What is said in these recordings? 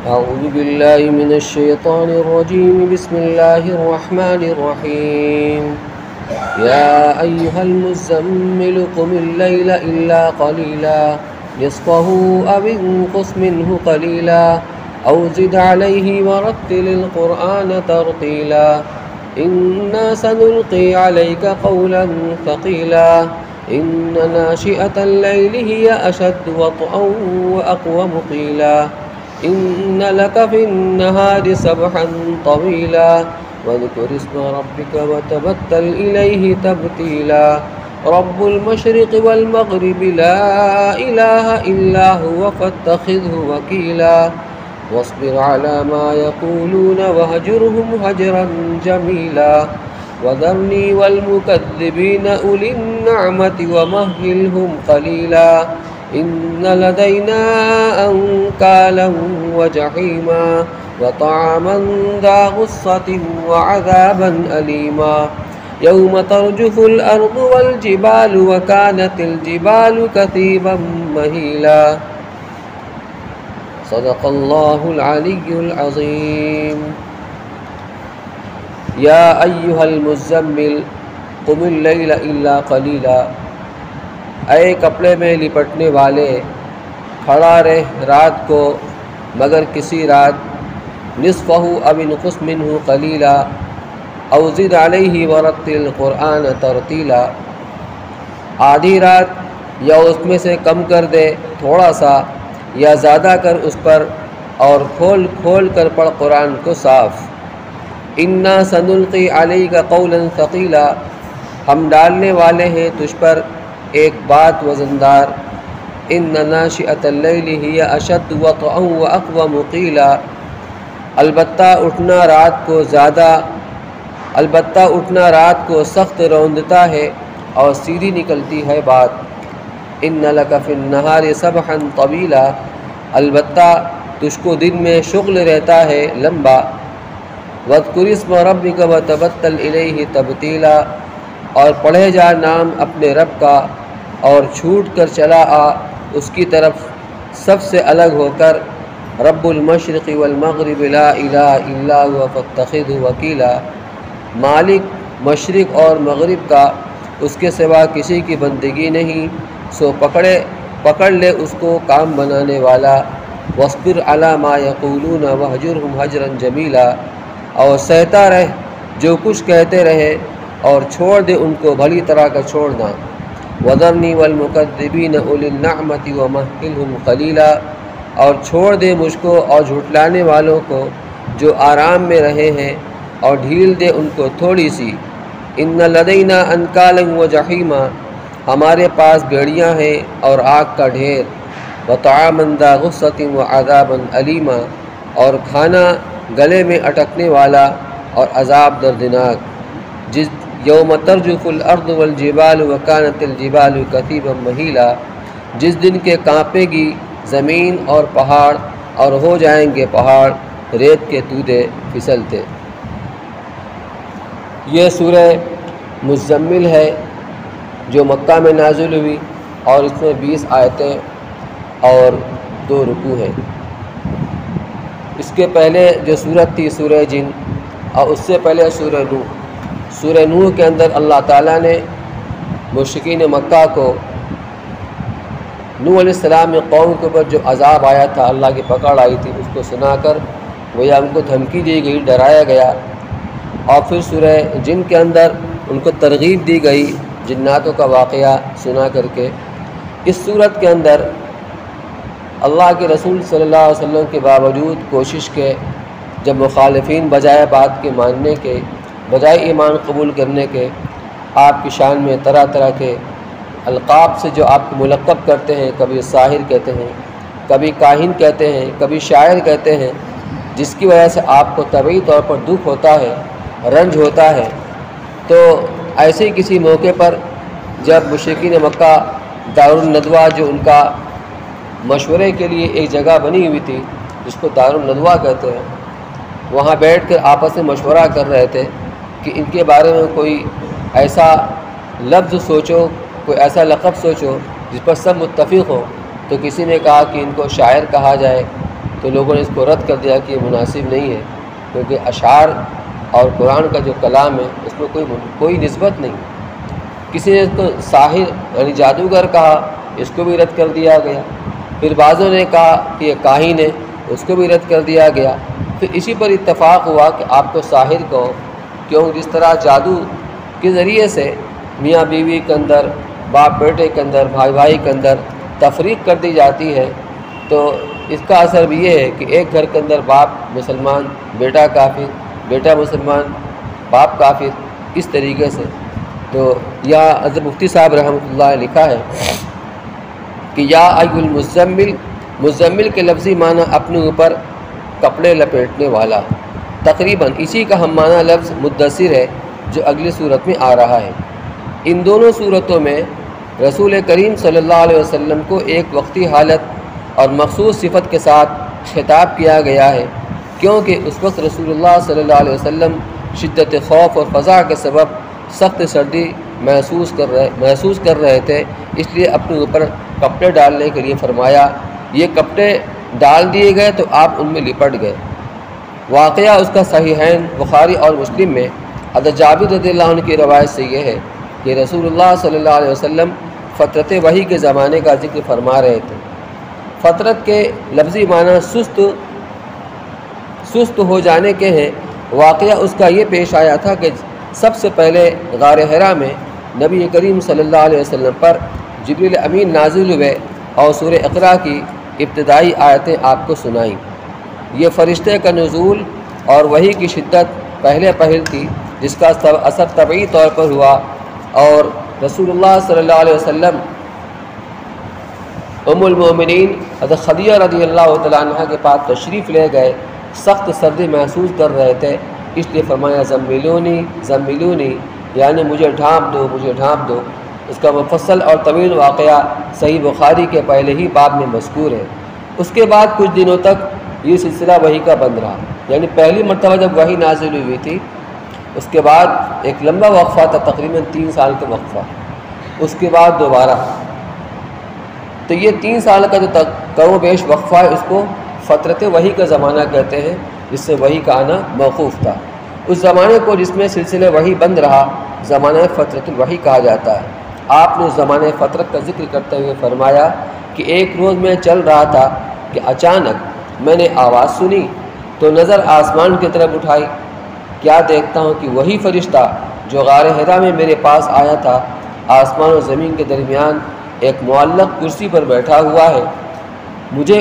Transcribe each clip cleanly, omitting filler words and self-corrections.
أعوذ بالله من الشيطان الرجيم. بسم الله الرحمن الرحيم. يا أيها المزمل قم الليل إلا قليلا نصفه أو انقص منه قليلا أو زد عليه ورتل القرآن ترتيلا إنا سنلقي عليك قولا ثقيلا إن ناشئة الليل هي أشد وطئا وأقوم قيلا إن لك في النهار سبحا طويلا واذكر اسم ربك وتبتل إليه تبتيلا رب المشرق والمغرب لا إله إلا هو فاتخذه وكيلا واصبر على ما يقولون وهجرهم هجرا جميلا وذرني والمكذبين أولي النعمة ومهلهم قليلا إن لدينا أنكالا وجحيما وطعاما ذا غصة وعذابا أليما يوم ترجف الأرض والجبال وكانت الجبال كثيبا مهيلا صدق الله العلي العظيم. يا أيها المزمل قم الليل إلا قليلا. اے کپڑے میں لپٹنے والے کھڑا رہ رات کو مگر کسی رات نصفہ او انقص منہ قلیلا او زد علیہ ورتل القرآن ترتیلا. آدھی رات یا اس میں سے کم کر دے تھوڑا سا یا زیادہ کر اس پر اور کھول کھول کر پڑھ قرآن کو صاف. انا سنلقی علیک قولا ثقیلا. ہم ڈالنے والے ہیں تجھ پر ایک بات وزندار. ان ناشئۃ اللیل ہی اشد وطئا واقوم قیلا. البتہ اٹھنا رات کو سخت روندتا ہے اور سیدھی نکلتی ہے بات. ان لک فی النہار سبحا طویلا. البتہ تجھ کو دن میں شغل رہتا ہے لمبا. واذکر اسم ربک وتبتل الیہ تبتیلا. اور پڑھے جا نام اپنے رب کا اور چھوٹ کر چلا آ اس کی طرف سب سے الگ ہو کر. رب المشرق والمغرب لا الہ الا هو فاتخذہ وکیلا. مالک مشرق اور مغرب کا اس کے سوا کسی کی بندگی نہیں سو پکڑ لے اس کو کام بنانے والا. واصبر علی ما یقولون وہجرہم ہجرا جمیلا. اور سہتا رہ جو کچھ کہتے رہے اور چھوڑ دے ان کو بھلی طرح کا چھوڑنا. وذرنی والمکذبین اولی النعمۃ ومہلہم قلیلا. اور چھوڑ دے مجھ کو اور جھٹلانے والوں کو جو آرام میں رہے ہیں اور ڈھیل دے ان کو تھوڑی سی. ان لدینا انکالا وجحیما. ہمارے پاس بیڑیاں ہیں اور آگ کا ڈھیر. وطعاما ذا غصۃ وعذابا الیما. اور کھانا گلے میں اٹکنے والا اور عذاب دردناک. یوم ترجف الارض والجبال وکانت الجبال کثیبا مہیلا. جس دن کے کانپے گی زمین اور پہاڑ اور ہو جائیں گے پہاڑ ریت کے تودے پھسلتے. یہ سورہ مزمل ہے جو مکہ میں نازل ہوئی اور اس میں 20 آیتیں اور 2 رکوع ہیں. اس کے پہلے جو سورت تھی سورہ جن اور اس سے پہلے سورہ نوح. سورہ نوح کے اندر اللہ تعالیٰ نے مشرکین مکہ کو نوح علیہ السلام میں قوم کے اوپر جو عذاب آیا تھا اللہ کی پکڑ آئی تھی اس کو سنا کر گویا ان کو دھمکی دی گئی ڈرایا گیا. اور پھر سورہ جن کے اندر ان کو ترغیب دی گئی جناتوں کا واقعہ سنا کر کے. اس صورت کے اندر اللہ کے رسول صلی اللہ علیہ وسلم کے باوجود کوشش کے جب مخالفین بجائے بات کے ماننے کے بجائے ایمان قبول کرنے کے آپ کی شان میں طرح طرح کے القاب سے جو آپ کو ملقب کرتے ہیں. کبھی ساحر کہتے ہیں, کبھی کاہن کہتے ہیں, کبھی شاعر کہتے ہیں, جس کی وجہ سے آپ کو طبعی طور پر دکھ ہوتا ہے رنج ہوتا ہے. تو ایسے ہی کسی موقع پر جب مشرکین مکہ دارالندوہ جو ان کا مشورے کے لیے ایک جگہ بنی ہوئی تھی جس کو دارالندوہ کہتے ہیں, وہاں بیٹھ کر آپس میں مشورہ کر رہے تھے کہ ان کے بارے میں کوئی ایسا لفظ سوچو, کوئی ایسا لقب سوچو جس پر سب متفق ہو. تو کسی نے کہا کہ ان کو شاعر کہا جائے, تو لوگوں نے اس کو رد کر دیا کہ یہ مناسب نہیں ہے، کیونکہ اشعار اور قرآن کا جو کلام ہے اس میں کوئی نسبت نہیں۔ کسی نے اس کو ساحر یعنی جادوگر کہا، اس کو بھی رد کر دیا گیا۔ پھر بعضوں نے کہا کہ یہ کاہن ہے، اس کو بھی رد کر دیا گیا۔ پھر اسی پر اتفاق ہوا کہ آپ کو ساحر کہو، کیوں جس طرح جادو کے ذریعے سے میاں بیوی کے اندر، باپ بیٹے کے اندر، بھائی بھائی کے اندر تفریق کر دی جاتی ہے، تو اس کا اثر بھی یہ ہے کہ ایک گھر کے اندر باپ مسلمان بیٹا کافر، بیٹا مسلمان باپ کافر، اس طریقے سے۔ تو یا حضرت مفتی صاحب رحمۃ اللہ علیہ لکھا ہے کہ یا ایھا المزمل، مزمل کے لفظی معنی اپنے اوپر کپڑے لپیٹنے والا، تقریباً اسی کا ہم معنی لفظ مدثر ہے جو اگلی صورت میں آ رہا ہے۔ ان دونوں صورتوں میں رسول کریم صلی اللہ علیہ وسلم کو ایک وقتی حالت اور مخصوص صفت کے ساتھ خطاب کیا گیا ہے، کیونکہ اس وقت رسول اللہ صلی اللہ علیہ وسلم شدت خوف اور فزع کے سبب سخت سردی محسوس کر رہے تھے، اس لیے اپنے اوپر کپڑے ڈالنے کے لیے فرمایا۔ یہ کپڑے ڈال دیے گئے تو آپ ان میں لپٹ گئے۔ واقعہ اس کا صحیحین بخاری اور مسلم میں حضرت جابر رضی اللہ عنہ کی روایت سے یہ ہے کہ رسول اللہ صلی اللہ علیہ وسلم فترت وحی کے زمانے کا ذکر فرما رہے تھے۔ فترت کے لفظی معنی سست ہو جانے کے ہیں۔ واقعہ اس کا یہ پیش آیا تھا کہ سب سے پہلے غار حرا میں نبی کریم صلی اللہ علیہ وسلم پر جبریل امین نازل ہوئے اور سورہ اقرا کی ابتدائی آیتیں آپ کو سنائیں۔ یہ فرشتے کا نزول اور وحی کی شدت پہل تھی، جس کا اثر طبعی طور پر ہوا، اور رسول اللہ صلی اللہ علیہ وسلم ام المومنین حضرت خدیجہ رضی اللہ تعالیٰ عنہ کے پاس تشریف لے گئے۔ سخت سردی محسوس کر رہے تھے، اس لیے فرمایا زملونی زملونی، یعنی مجھے ڈھانپ دو، مجھے ڈھانپ دو۔ اس کا مفصل اور طویل واقعہ صحیح بخاری کے پہلے ہی باب میں مذکور ہے۔ اس کے بعد کچھ دنوں تک یہ سلسلہ وحی کا بند رہا، یعنی پہلی مرتبہ جب وحی نازل ہوئی تھی، اس کے بعد ایک لمبا وقفہ تھا، تقریباً 3 سال کا وقفہ، اس کے بعد دوبارہ۔ تو یہ 3 سال کا جو کم و بیش وقفہ ہے، اس کو فترت وحی کا زمانہ کہتے ہیں، جس سے وحی کا آنا موقوف تھا۔ اس زمانے کو جس میں سلسلہ وحی بند رہا، زمانہ فترت الوحی کہا جاتا ہے۔ آپ نے اس زمانے فترت کا ذکر کرتے ہوئے فرمایا کہ ایک روز میں چل رہا تھا کہ اچانک میں نے آواز سنی تو نظر آسمان کی طرف اٹھائی، کیا دیکھتا ہوں کہ وہی فرشتہ جو غار حرا میں میرے پاس آیا تھا، آسمان و زمین کے درمیان ایک معلق کرسی پر بیٹھا ہوا ہے۔ مجھے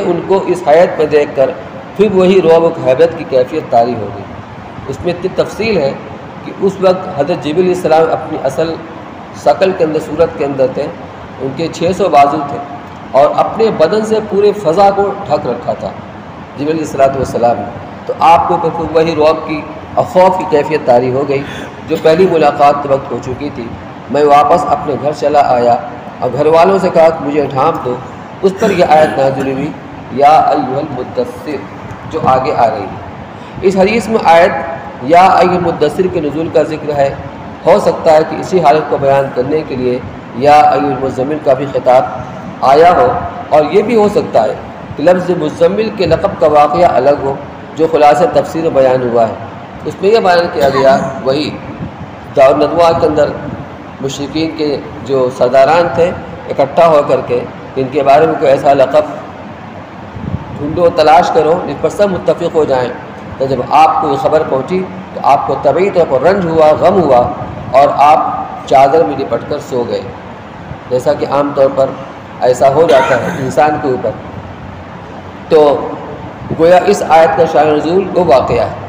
ان کو اس حیت میں دیکھ کر پھر وہی رعب و ہیبت کی کیفیت طاری ہو گئی۔ اس میں اتنی تفصیل ہے کہ اس وقت حضرت جبریل علیہ السلام اپنی اصل شکل کے اندر، صورت کے اندر تھے، ان کے 600 بازو تھے اور اپنے بدن سے پورے فضا کو ڈھک رکھا تھا جبریل علیہ السلام نے۔ تو آپ کو پھر وہی رعب کی اور خوف کی کیفیت طاری ہو گئی جو پہلی ملاقات کے وقت ہو چکی تھی۔ میں واپس اپنے گھر چلا آیا اور گھر والوں سے کہا کہ مجھے ڈھانپ دو۔ اس پر یہ آیت نازل ہوئی، یا ایھا المدثر، جو آگے آ رہی ہے۔ اس حدیث میں آیت یا ایھا المدثر کے نزول کا ذکر ہے۔ ہو سکتا ہے کہ اسی حالت کو بیان کرنے کے لیے یا ایھا المزمل کا بھی خطاب آیا ہو، اور یہ بھی ہو سکتا ہے کہ لفظ مزمل کے لقب کا واقعہ الگ ہو جو خلاصہ تفسیر بیان ہوا ہے۔ اس میں یہ بیان کیا گیا، وہی دار ندوہ کے اندر مشرکین کے جو سرداران تھے اکٹھا ہو کر کے ان کے بارے میں کوئی ایسا لقب ڈھونڈو، تلاش کرو جس پر سب متفق ہو جائیں۔ تو جب آپ کو یہ خبر پہنچی تو آپ کو طبعی طور پر رنج ہوا، غم ہوا، اور آپ چادر میں لپٹ کر سو گئے، جیسا کہ عام طور پر ایسا ہو جاتا ہے انسان کے اوپر۔ تو گویا اس آیت کا شان نزول وہ واقعہ ہے۔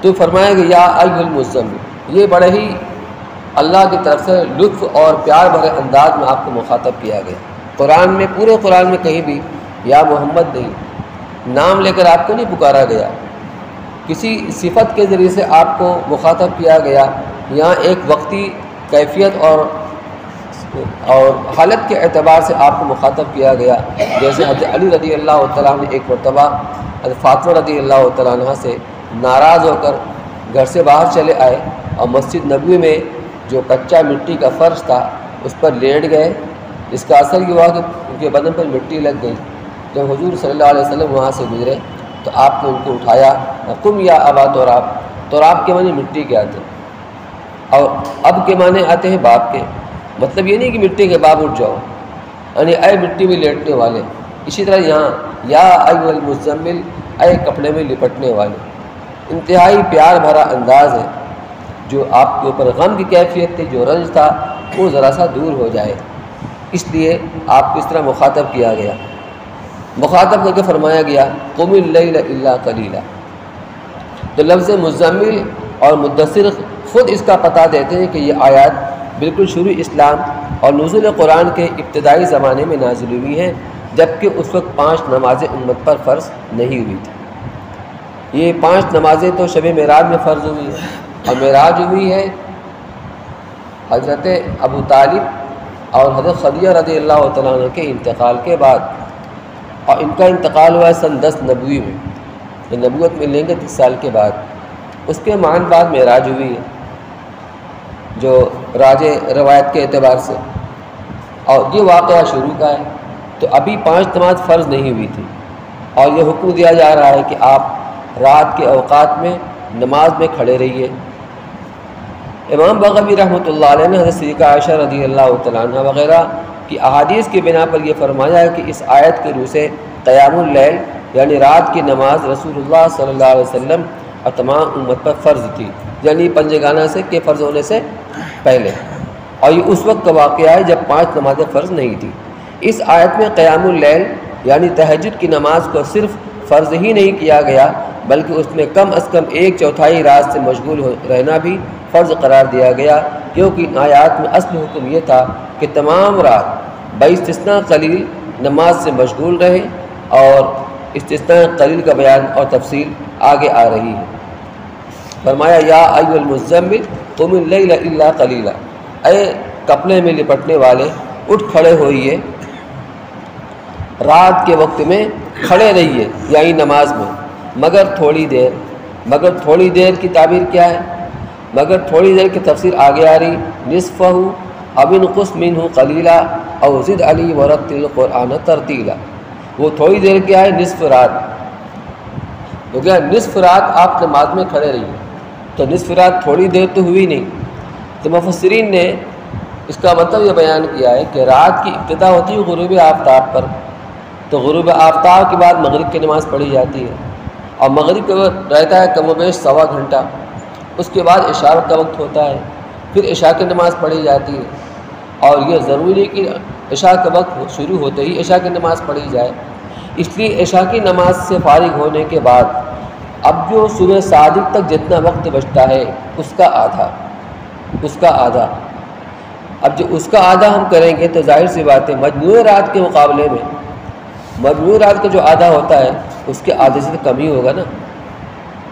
تو فرمایا کہ یا ایھا المزمل، یہ بڑے ہی اللہ کی طرف سے لطف اور پیار بھرے انداز میں آپ کو مخاطب کیا گیا۔ قرآن میں، پورے قرآن میں کہیں بھی یا محمد نہیں، نام لے کر آپ کو نہیں پکارا گیا، کسی صفت کے ذریعے سے آپ کو مخاطب کیا گیا۔ یہاں ایک وقتی کیفیت اور حالت کے اعتبار سے آپ کو مخاطب کیا گیا، جیسے حضرت علی رضی اللہ تعالیٰ عنہ ایک مرتبہ حضرت فاطمہ رضی اللہ تعالیٰ عنہ سے ناراض ہو کر گھر سے باہر چلے آئے اور مسجد نبوی میں جو کچا مٹی کا فرش تھا اس پر لیٹ گئے۔ اس کا اثر یہ ہوا کہ ان کے بدن پر مٹی لگ گئی جب حضور صلی اللہ علیہ وسلم وہاں سے گزرے تو آپ نے ان کو اٹھایا، قم یا ابا تراب، تراب کے معنی مٹی کے آتے ہیں اور اب کے معنی آتے ہیں باپ کے، مطلب یہ نہیں کہ مٹی کے باپ اٹھ جاؤ، یعنی اے مٹی میں لیٹنے والے۔ اسی طرح یہاں یا ایھا المزمل، اے کپڑے میں لپٹنے والے، انتہائی پیار بھرا انداز ہے، جو آپ کے اوپر غم کی کیفیت تھی، جو رنج تھا، وہ ذرا سا دور ہو جائے، اس لیے آپ کو اس طرح مخاطب کیا گیا، مخاطب کر کے فرمایا گیا قم اللیل الا قلیلا۔ تو لفظ مزمل اور مدثر خود اس کا پتہ دیتے ہیں کہ یہ آیات بالکل شروع اسلام اور نزول قرآن کے ابتدائی زمانے میں نازل ہوئی ہیں، جبکہ اس وقت 5 نمازیں امت پر فرض نہیں ہوئی تھی۔ یہ 5 نمازیں تو شب معراج میں فرض ہوئی ہیں، اور معراج ہوئی ہے حضرت ابو طالب اور حضرت خدیجہ رضی اللہ تعالیٰ عنہ کے انتقال کے بعد، اور ان کا انتقال ہوا ہے سن 10 نبوی میں، یہ نبوت میں لیں گے 30 سال کے بعد، اس کے معاً بعد معراج ہوئی ہے جو راج روایت کے اعتبار سے، اور یہ واقعہ شروع کا ہے۔ تو ابھی 5 نماز فرض نہیں ہوئی تھی، اور یہ حکم دیا جا رہا ہے کہ آپ رات کے اوقات میں نماز میں کھڑے رہیے۔ امام بغوی رحمۃ اللہ علیہ نے حضرت سیدہ عائشہ رضی اللہ تعالیٰ عنہ وغیرہ کی احادیث کی بنا پر یہ فرمایا ہے کہ اس آیت کے روح سے قیام اللیل یعنی رات کی نماز رسول اللہ صلی اللہ علیہ وسلم اور تمام امت پر فرض تھی، یعنی پنجگانہ سے کے فرض ہونے سے پہلے، اور یہ اس وقت کا واقعہ ہے جب 5 نمازیں فرض نہیں تھی۔ اس آیت میں قیام اللیل یعنی تہجد کی نماز کو صرف فرض ہی نہیں کیا گیا، بلکہ اس میں کم از کم 1/4 رات سے مشغول رہنا بھی فرض قرار دیا گیا، کیونکہ ان آیات میں اصل حکم یہ تھا کہ تمام رات باستثناء قلیل نماز سے مشغول رہے، اور استثناء قلیل کا بیان اور تفصیل آگے آ رہی ہے۔ فرمایا یا ایھا المزمل قم اللیل الا قلیلا، اے کپڑے میں لپٹنے والے اٹھ کھڑے ہوئیے، رات کے وقت میں کھڑے رہیے یعنی نماز میں، مگر تھوڑی دیر۔ مگر تھوڑی دیر کی تعبیر کیا ہے؟ مگر تھوڑی دیر کی تفسیر آگے آ رہی، نصفہ او انقص منہ قلیلا او زد علیہ ورتل القرآن ترتیلا۔ وہ تھوڑی دیر کیا ہے؟ نصف رات ہو گیا، نصف رات آپ نماز میں کھڑے رہیے، تو نصف رات تھوڑی دیر تو ہوئی نہیں۔ تو مفسرین نے اس کا مطلب یہ بیان کیا ہے کہ رات کی ابتدا ہوتی ہے غروب آفتاب پر، تو غروب آفتاب کے بعد مغرب کی نماز پڑھی جاتی ہے، اور مغرب کا وقت رہتا ہے کم و بیش 1.25 گھنٹہ، اس کے بعد عشاء کا وقت ہوتا ہے، پھر عشاء کی نماز پڑھی جاتی ہے، اور یہ ضروری کہ عشاء کا وقت شروع ہوتے ہی عشاء کی نماز پڑھی جائے۔ اس لیے عشاء کی نماز سے فارغ ہونے کے بعد اب جو صبح صادق تک جتنا وقت بچتا ہے اس کا آدھا اب جو اس کا آدھا ہم کریں گے تو ظاہر سی بات ہے مجموعی رات کے مقابلے میں مجموعی رات کا جو آدھا ہوتا ہے اس کے آدھے سے تو کم ہی ہوگا نا۔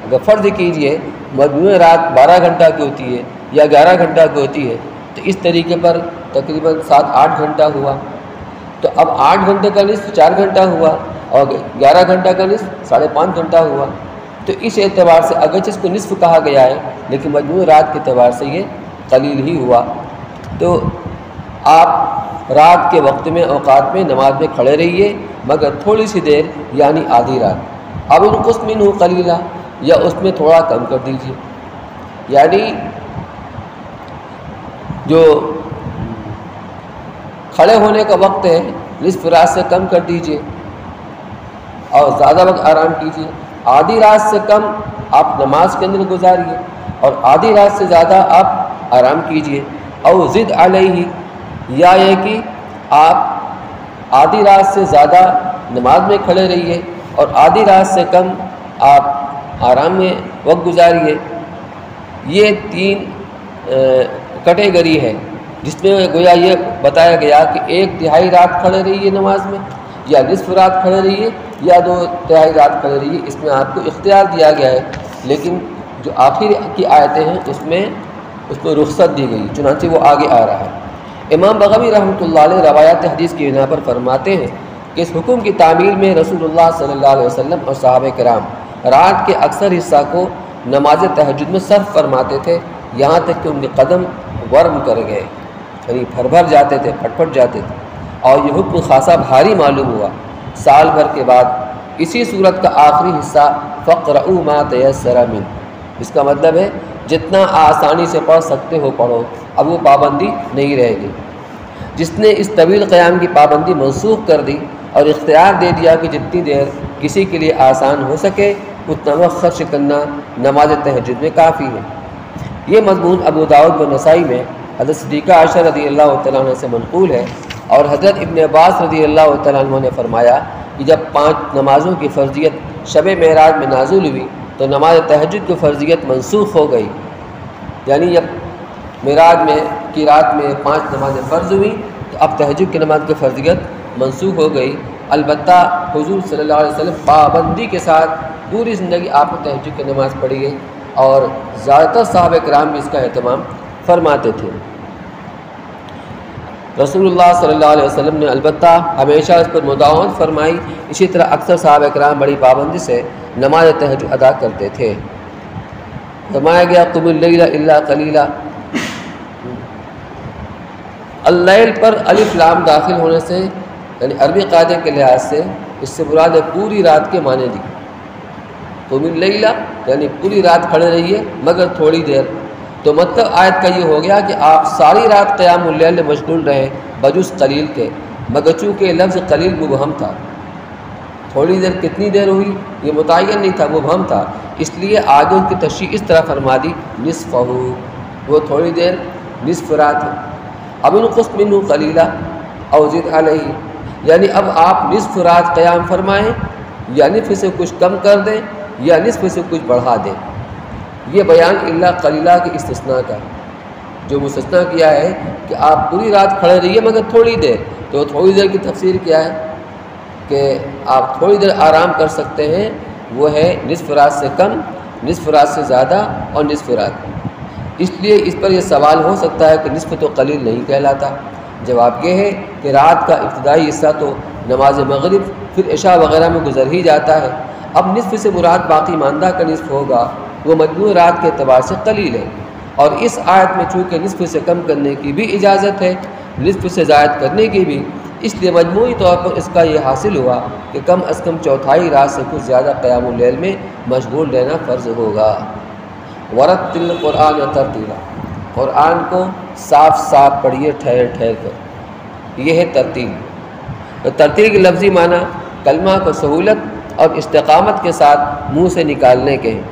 اگر فرض کیجئے مجموعی رات 12 گھنٹہ کی ہوتی ہے یا 11 گھنٹہ کی ہوتی ہے، تو اس طریقے پر تقریباً 7-8 گھنٹہ ہوا، تو اب 8 گھنٹے کا نصف 4 گھنٹہ ہوا، اور 11 گھنٹہ کا نصف 5.5 گھنٹہ ہوا۔ تو اس اعتبار سے اگرچہ اس کو نصف کہا گیا ہے لیکن مجموعی رات کے اعتبار سے یہ قلیل ہی ہوا۔ تو آپ رات کے وقت میں اوقات میں نماز میں کھڑے رہیے، مگر تھوڑی سی دیر یعنی آدھی رات، اب انقص منہ قلیلا، یا اس میں تھوڑا کم کر دیجیے، یعنی جو کھڑے ہونے کا وقت ہے نصف رات سے کم کر دیجیے اور زیادہ وقت آرام کیجیے۔ آدھی رات سے کم آپ نماز کے اندر گزاریے اور آدھی رات سے زیادہ آپ آرام کیجیے۔ او زد علیہ، یا یہ کہ آپ آدھی رات سے زیادہ نماز میں کھڑے رہیے اور آدھی رات سے کم آپ آرام میں وقت گزاریے۔ یہ 3 کیٹیگری ہے جس میں گویا یہ بتایا گیا کہ 1/3 رات کھڑے رہیے نماز میں، یا نصف رات کھڑے رہیے، یا 2/3 رات کھڑے رہیے۔ اس میں آپ کو اختیار دیا گیا ہے، لیکن جو آخر کی آیتیں ہیں اس میں رخصت دی گئی، چنانچہ وہ آگے آ رہا ہے۔ امام بغوی رحمۃ اللہ علیہ روایات حدیث کی بنا پر فرماتے ہیں کہ اس حکم کی تعمیل میں رسول اللہ صلی اللہ علیہ وسلم اور صحابہ کرام رات کے اکثر حصہ کو نماز تہجد میں صرف فرماتے تھے، یہاں تک کہ ان کے قدم ورم کر گئے، یعنی بھر جاتے تھے، پھٹ جاتے تھے، اور یہ حکم خاصا بھاری معلوم ہوا۔ سال بھر کے بعد اسی صورت کا آخری حصہ فقرؤوا ما تیسر من، اس کا مطلب ہے جتنا آسانی سے پڑھ سکتے ہو پڑھو، اب وہ پابندی نہیں رہے گی۔ جس نے اس طویل قیام کی پابندی منسوخ کر دی اور اختیار دے دیا کہ جتنی دیر کسی کے لیے آسان ہو سکے اتنا وقت خرچ کرنا نماز تہجد میں کافی ہے۔ یہ مضمون ابو داؤد و نسائی میں حضرت صدیقہ عائشہ رضی اللہ تعالیٰ عنہ سے منقول ہے، اور حضرت ابن عباس رضی اللہ تعالیٰ عنہ نے فرمایا کہ جب 5 نمازوں کی فرضیت شب معراج میں نازل ہوئی تو نماز تہجد کی فرضیت منسوخ ہو گئی، یعنی جب معراج میں کی رات میں 5 نمازیں فرض ہوئی تو اب تہجد کی نماز کی فرضیت منسوخ ہو گئی۔ البتہ حضور صلی اللہ علیہ وسلم پابندی کے ساتھ پوری زندگی آپ نے تہجد کی نماز پڑھی ہے، اور زیادہ تر صحابہ کرام بھی اس کا اہتمام فرماتے تھے۔ رسول اللہ صلی اللہ علیہ وسلم نے البتہ ہمیشہ اس پر مداومت فرمائی، اسی طرح اکثر صحابہ کرام بڑی پابندی سے نماز تہجد ادا کرتے تھے۔ فرمایا گیا قم اللیل الا قلیلا، اللیل پر الف لام داخل ہونے سے یعنی عربی قاعدے کے لحاظ سے اس سے مراد ہے پوری رات کے معنی دی۔ قم اللیل یعنی پوری رات کھڑے رہیے مگر تھوڑی دیر، تو مطلب آیت کا یہ ہو گیا کہ آپ ساری رات قیام اللیل میں مشغول رہے بجز قلیل کے، مگر چونکہ لفظ قلیل مبہم تھا، تھوڑی دیر کتنی دیر ہوئی یہ متعین نہیں تھا، مبہم تھا، اس لیے آگے ان کی تشریح اس طرح فرما دی نصفہ، وہ تھوڑی دیر نصف رات ہے۔ اب انقص منہ قلیلا او زد علیہ، یعنی اب آپ نصف رات قیام فرمائیں یا نصف سے کچھ کم کر دیں یا نصف سے کچھ بڑھا دیں۔ یہ بیان الا قلیلہ کے استثناء کا، جو مستثنیٰ کیا ہے کہ آپ پوری رات کھڑے رہیے مگر تھوڑی دیر، تو تھوڑی دیر کی تفسیر کیا ہے کہ آپ تھوڑی دیر آرام کر سکتے ہیں، وہ ہے نصف رات سے کم، نصف رات سے زیادہ اور نصف رات۔ اس لیے اس پر یہ سوال ہو سکتا ہے کہ نصف تو قلیل نہیں کہلاتا۔ جواب یہ ہے کہ رات کا ابتدائی حصہ تو نماز مغرب پھر عشاء وغیرہ میں گزر ہی جاتا ہے، اب نصف سے مراد باقی ماندہ کا نصف ہوگا، وہ مجموع رات کے اعتبار سے قلیل ہے۔ اور اس آیت میں چونکہ نصف سے کم کرنے کی بھی اجازت ہے، نصف سے زائد کرنے کی بھی، اس لیے مجموعی طور پر اس کا یہ حاصل ہوا کہ کم از کم چوتھائی رات سے کچھ زیادہ قیام اللیل میں مشغول رہنا فرض ہوگا۔ ورتل القرآن ترتیلا، قرآن کو صاف صاف پڑھیے ٹھہر ٹھہر کر، یہ ہے ترتیل۔ تو ترتیل کی لفظی معنی کلمہ کو سہولت اور استقامت کے ساتھ منہ سے نکالنے کے ہیں۔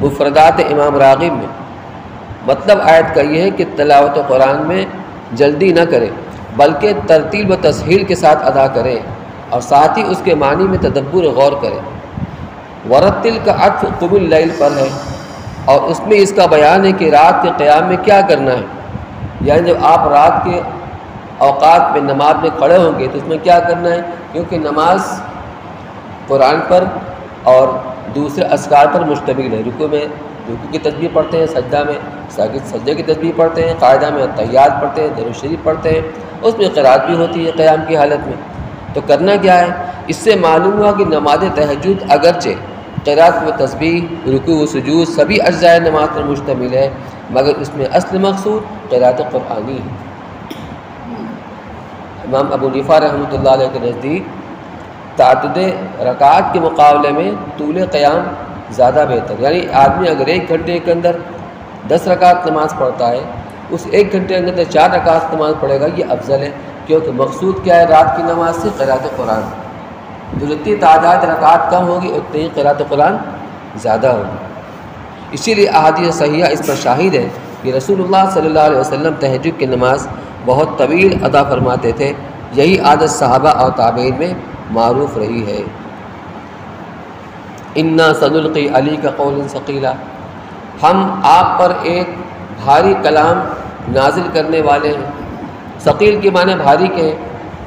مفردات امام راغب میں مطلب آیت کا یہ ہے کہ تلاوت قرآن میں جلدی نہ کرے بلکہ ترتیل و تسہیل کے ساتھ ادا کرے، اور ساتھ ہی اس کے معنی میں تدبر و غور کرے۔ ورتل کا عطف قم اللیل پر ہے، اور اس میں اس کا بیان ہے کہ رات کے قیام میں کیا کرنا ہے، یعنی جب آپ رات کے اوقات میں نماز میں کھڑے ہوں گے تو اس میں کیا کرنا ہے، کیونکہ نماز قرآن پر اور دوسرے اذکار پر مشتمل ہے۔ رکوع میں رکوع کی تسبیح پڑھتے ہیں، سجدہ میں سجدے کی تسبیح پڑھتے ہیں، قاعدہ میں تحیات پڑھتے ہیں، درود شریف پڑھتے ہیں، اس میں قرات بھی ہوتی ہے قیام کی حالت میں۔ تو کرنا کیا ہے، اس سے معلوم ہوا کہ نماز تہجد اگرچہ قرات و تسبیح، رکوع و سجود سبھی اجزائے نماز پر مشتمل ہے، مگر اس میں اصل مقصود قرات قرآنی ہے۔ امام ابو حنیفہ رحمۃ اللہ علیہ کے نزدیک تعدد رکعات کے مقابلے میں طول قیام زیادہ بہتر، یعنی آدمی اگر 1 گھنٹے کے اندر 10 رکعت نماز پڑھتا ہے، اس 1 گھنٹے کے اندر 4 رکعت نماز پڑھے گا، یہ افضل ہے، کیونکہ مقصود کیا ہے رات کی نماز سے قرات قرآن، جو جتنی تعداد رکعات کم ہوگی اتنی ہی قرات قرآن زیادہ ہوگی۔ اسی لیے احادیث صحیحہ اس پر شاہد ہے کہ رسول اللہ صلی اللہ علیہ وسلم تہجد کی نماز بہت طویل ادا فرماتے تھے، یہی عادت صحابہ اور تابعین میں معروف رہی ہے۔ انا سنلقی علیک قولا ثقیلا، ہم آپ پر ایک بھاری کلام نازل کرنے والے ہیں۔ ثقیل کے معنی بھاری کے ہیں،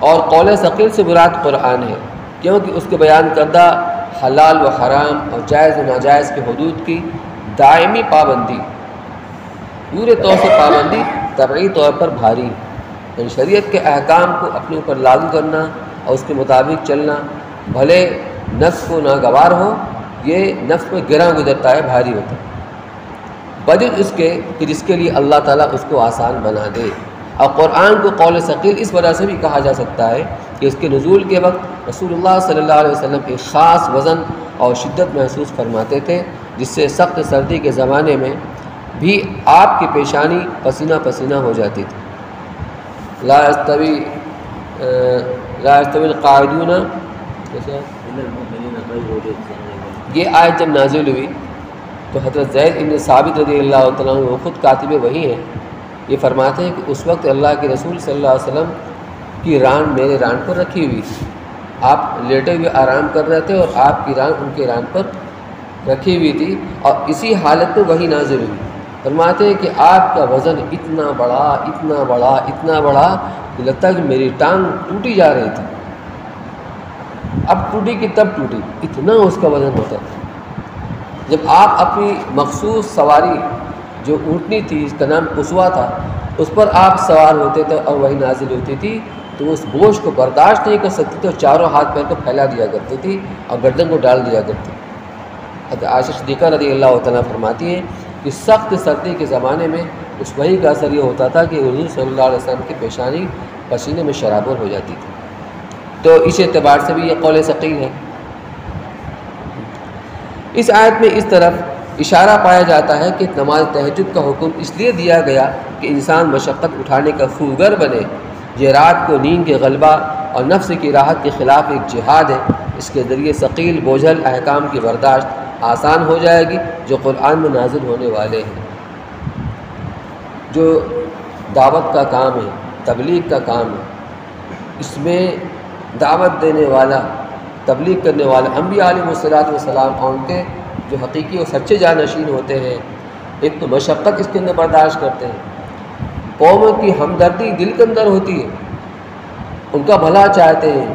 اور قول ثقیل سے مراد قرآن ہے، کیونکہ اس کے بیان کردہ حلال و حرام اور جائز و ناجائز کی حدود کی دائمی پابندی، پورے طور سے پابندی طبعی طور پر بھاری، یعنی شریعت کے احکام کو اپنے اوپر لاگو کرنا اور اس کے مطابق چلنا، بھلے نفس کو ناگوار ہو، یہ نفس میں گراں گزرتا ہے، بھاری ہوتا ہے، بجز اس کے کہ جس کے لیے اللہ تعالیٰ اس کو آسان بنا دے۔ اور قرآن کو قول ثقیل اس وجہ سے بھی کہا جا سکتا ہے کہ اس کے نزول کے وقت رسول اللہ صلی اللہ علیہ وسلم ایک خاص وزن اور شدت محسوس فرماتے تھے، جس سے سخت سردی کے زمانے میں بھی آپ کی پیشانی پسینہ پسینہ ہو جاتی تھی۔ لا یستوی القاعدون، یہ آیت جب نازل ہوئی تو حضرت زید بن ثابت رضی اللہ تعالیٰ عنہ وہ خود کاتب وحی ہیں، یہ فرماتے ہیں کہ اس وقت اللہ کے رسول صلی اللہ علیہ وسلم کی ران میرے ران پر رکھی ہوئی تھی، آپ لیٹے ہوئے آرام کر رہے تھے اور آپ کی ران ان کے ران پر رکھی ہوئی تھی، اور اسی حالت میں وحی نازل ہوئی۔ فرماتے ہیں کہ آپ کا وزن اتنا بڑا اتنا بڑا اتنا بڑا کہ لگتا ہے کہ میری ٹانگ ٹوٹی جا رہی تھی، اب ٹوٹی کہ تب ٹوٹی، اتنا اس کا وزن ہوتا تھا۔ جب آپ اپنی مخصوص سواری جو اونٹنی تھی، اس کا نام قصوہ تھا، اس پر آپ سوار ہوتے تھے اور وہی نازل ہوتی تھی تو اس بوجھ کو برداشت نہیں کر سکتی تھی اور چاروں ہاتھ پیر کو پھیلا دیا کرتی تھی اور گردن کو ڈال دیا کرتی۔ حضرت عائشہ صدیقہ رضی اللہ تعالیٰ فرماتی ہیں کہ سخت سردی کے زمانے میں اس وحی کا اثر یہ ہوتا تھا کہ حضور صلی اللہ علیہ وسلم کی پیشانی پسینے میں شرابور ہو جاتی تھی۔ تو اس اعتبار سے بھی یہ قول ثقیل ہے۔ اس آیت میں اس طرف اشارہ پایا جاتا ہے کہ نماز تہجد کا حکم اس لیے دیا گیا کہ انسان مشقت اٹھانے کا خوگر بنے۔ یہ رات کو نیند کے غلبہ اور نفس کی راحت کے خلاف ایک جہاد ہے، اس کے ذریعے ثقیل بوجھل احکام کی برداشت آسان ہو جائے گی جو قرآن میں نازل ہونے والے ہیں۔ جو دعوت کا کام ہے، تبلیغ کا کام ہے، اس میں دعوت دینے والا، تبلیغ کرنے والا انبیاء علیہ الصلوۃ والسلام اور ان کے جو حقیقی اور سچے جانشین ہوتے ہیں، ایک تو مشقت اس کے اندر برداشت کرتے ہیں، قوموں کی ہمدردی دل کے اندر ہوتی ہے، ان کا بھلا چاہتے ہیں،